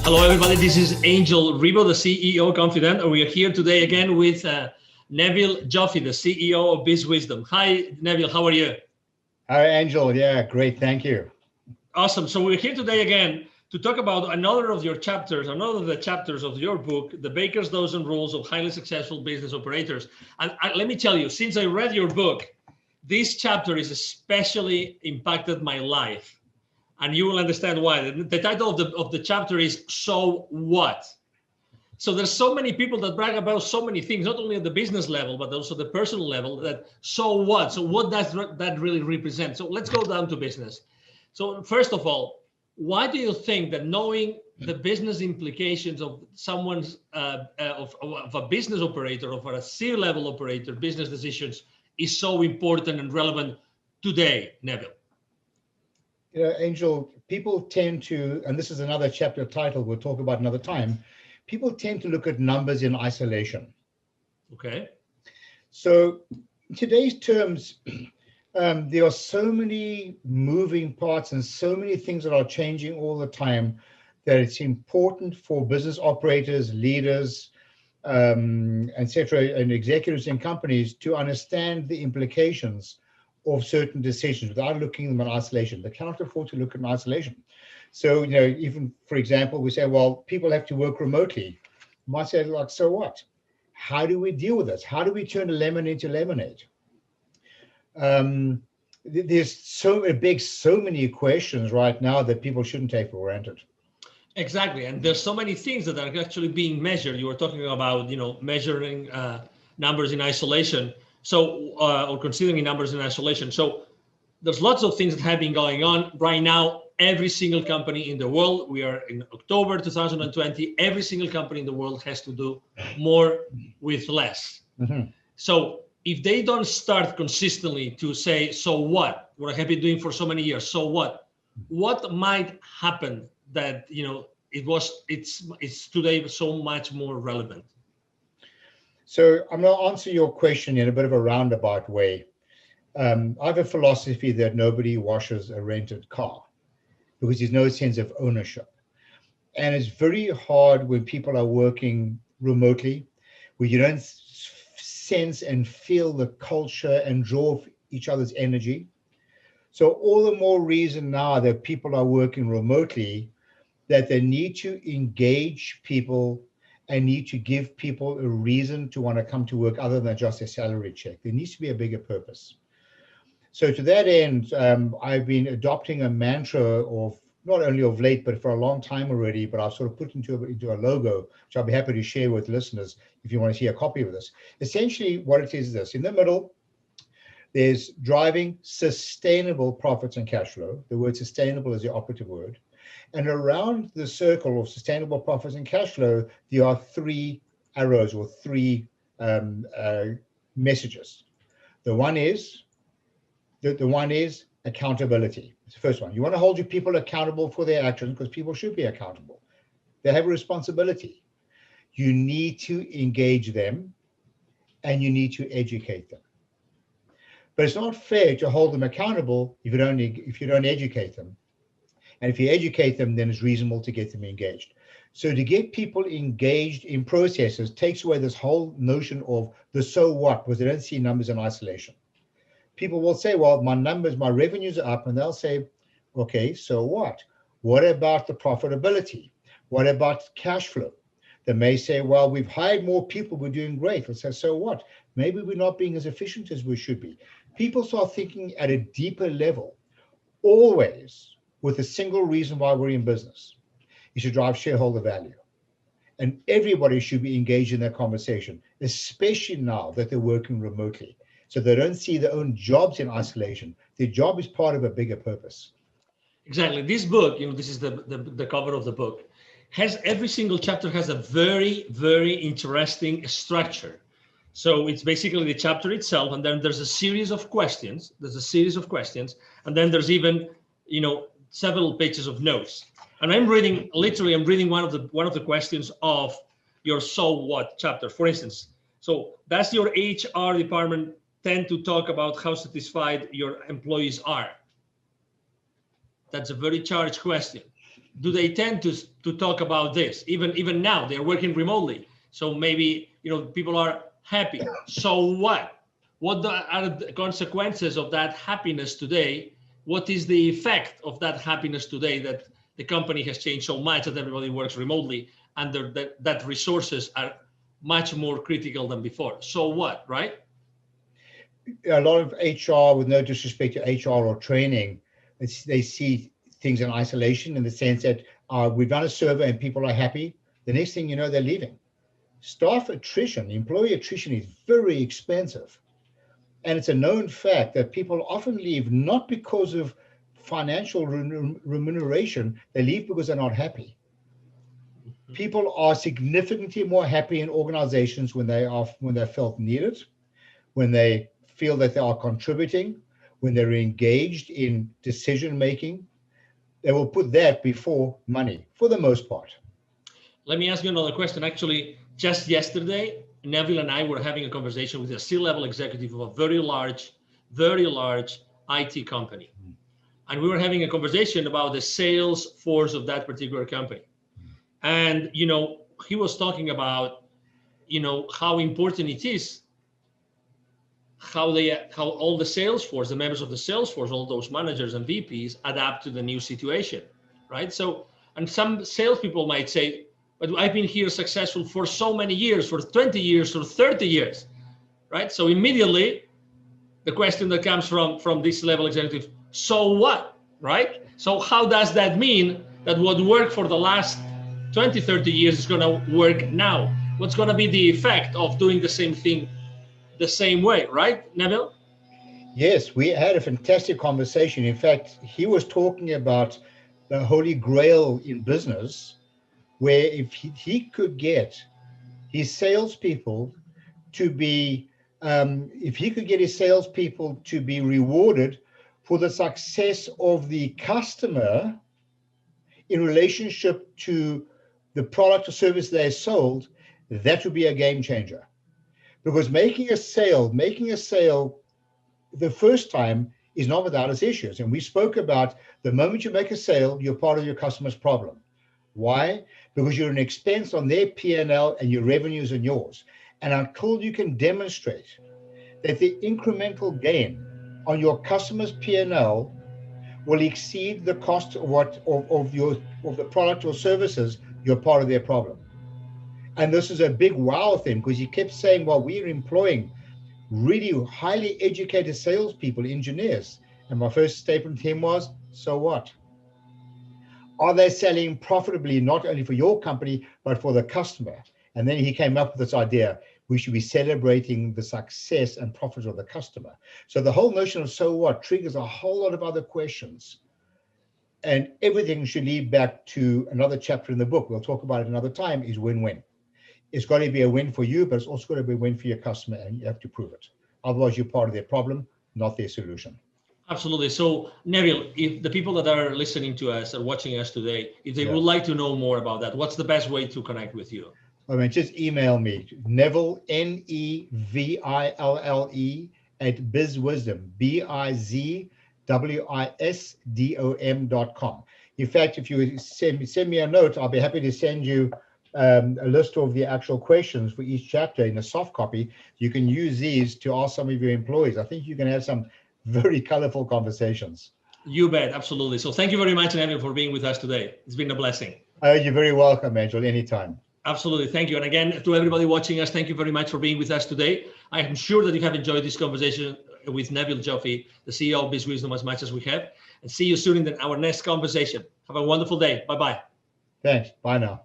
Hello, everybody. This is Angel Ribo, the CEO Confident, and we are here today again with Neville Joffe, the CEO of Biz Wisdom. Hi, Neville. How are you? Hi, Angel. Yeah, great. Thank you. Awesome. So we're here today again to talk about another of your chapters, another of the chapters of your book, The Baker's Dozen Rules of Highly Successful Business Operators. And let me tell you, since I read your book, this chapter has especially impacted my life. And you will understand why. The title of the chapter is So What? So there's so many people that brag about so many things, not only at the business level, but also the personal level, that so what? So what does that really represent? So let's go down to business. So first of all, why do you think that knowing the business implications of someone's, of a business operator, of a C-level operator, business decisions is so important and relevant today, Neville? You know, Angel, people tend to, and this is another chapter title we'll talk about another time, people tend to look at numbers in isolation. Okay. So in today's terms, there are so many moving parts and so many things that are changing all the time that it's important for business operators, leaders, etc., and executives in companies to understand the implications of certain decisions without looking at them in isolation. They cannot afford to look in isolation. So, you know, even for example, we say, well, people have to work remotely. You might say, like, so what? How do we deal with this? How do we turn a lemon into lemonade? There's so many questions right now that people shouldn't take for granted. Exactly, and there's so many things that are actually being measured. You were talking about, measuring numbers in isolation. So, or considering numbers in isolation. So, there's lots of things that have been going on right now. Every single company in the world, we are in October 2020. Every single company in the world has to do more with less. Mm-hmm. So, if they don't start consistently to say, so what I have been doing for so many years, so what might happen that it's today so much more relevant? So I'm going to answer your question in a bit of a roundabout way. I have a philosophy that nobody washes a rented car because there's no sense of ownership. And it's very hard when people are working remotely, where you don't sense and feel the culture and draw each other's energy. So all the more reason now that people are working remotely, that they need to engage people and need to give people a reason to want to come to work other than just a salary check. There needs to be a bigger purpose. So to that end, I've been adopting a mantra of not only of late, but for a long time already, but I've sort of put into a logo, which I'll be happy to share with listeners if you want to see a copy of this. Essentially what it is this: in the middle, there's driving sustainable profits and cash flow. The word sustainable is the operative word. And around the circle of sustainable profits and cash flow, there are three arrows or three messages. The one is accountability. It's the first one. You want to hold your people accountable for their actions because people should be accountable. They have a responsibility. You need to engage them and you need to educate them. But it's not fair to hold them accountable if you don't educate them. And if you educate them, then it's reasonable to get them engaged. So to get people engaged in processes takes away this whole notion of the so what, because they don't see numbers in isolation. People will say, well, my revenues are up, and they'll say, okay, so what? What about the profitability? What about cash flow? They may say, well, we've hired more people, we're doing great. We'll say, so what? Maybe we're not being as efficient as we should be. People start thinking at a deeper level, always with a single reason why we're in business, is to drive shareholder value. And everybody should be engaged in that conversation, especially now that they're working remotely. So they don't see their own jobs in isolation. Their job is part of a bigger purpose. Exactly. This book, this is the cover of the book, every single chapter has a very, very interesting structure. So it's basically the chapter itself, and then there's a series of questions. And then there's even, several pages of notes. And I'm reading one of the questions of your So What chapter. For instance, so does your HR department tend to talk about how satisfied your employees are? That's a very charged question. do they tend to talk about this? Even now, they're working remotely. So maybe, people are happy. So what? What are the consequences of that happiness today? What is the effect of that happiness today that the company has changed so much that everybody works remotely and that resources are much more critical than before? So what, right? A lot of HR, with no disrespect to HR or training, they see things in isolation, in the sense that we've done a survey and people are happy. The next thing you know, they're leaving. Staff attrition, employee attrition is very expensive. And it's a known fact that people often leave not because of financial remuneration, they leave because they're not happy. People are significantly more happy in organizations when they're felt needed, when they feel that they are contributing, when they're engaged in decision making. They will put that before money for the most part. Let me ask you another question. Actually, just yesterday, Neville and I were having a conversation with a C-level executive of a very large IT company. And we were having a conversation about the sales force of that particular company. And, he was talking about, how important it is, how all the sales force, the members of the sales force, all those managers and VPs adapt to the new situation, right? So, and some salespeople might say, but I've been here successful for so many years, for 20 years or 30 years, right? So immediately the question that comes from this level executive, so what, right? So how does that mean that what worked for the last 20, 30 years is going to work now? What's going to be the effect of doing the same thing the same way, right, Neville? Yes, we had a fantastic conversation. In fact, he was talking about the holy grail in business, where if he could get his salespeople to be, rewarded for the success of the customer in relationship to the product or service they sold, that would be a game changer. Because making a sale the first time is not without its issues. And we spoke about the moment you make a sale, you're part of your customer's problem. Why? Because you're an expense on their P&L and your revenues and yours. And until you can demonstrate that the incremental gain on your customer's P&L will exceed the cost of the product or services, you're part of their problem. And this is a big wow thing, because he kept saying, well, we're employing really highly educated salespeople, engineers. And my first statement to him was, so what? Are they selling profitably, not only for your company, but for the customer? And then he came up with this idea, we should be celebrating the success and profits of the customer. So the whole notion of so what triggers a whole lot of other questions. And everything should lead back to another chapter in the book. We'll talk about it another time, is win-win. It's got to be a win for you, but it's also got to be a win for your customer, and you have to prove it. Otherwise, you're part of their problem, not their solution. Absolutely. So, Neville, if the people that are listening to us or watching us today, if they would like to know more about that, what's the best way to connect with you? I mean, just email me, Neville, Neville, at bizwisdom, bizwisdom.com. In fact, if you send me a note, I'll be happy to send you a list of the actual questions for each chapter in a soft copy. You can use these to ask some of your employees. I think you can have some very colorful conversations. You bet, absolutely. So thank you very much, Neville, for being with us today. It's been a blessing. You're very welcome, Angel, anytime. Absolutely, thank you. And again, to everybody watching us, thank you very much for being with us today. I am sure that you have enjoyed this conversation with Neville Joffe, the CEO of BizWisdom, as much as we have. And see you soon in our next conversation. Have a wonderful day. Bye-bye. Thanks. Bye now.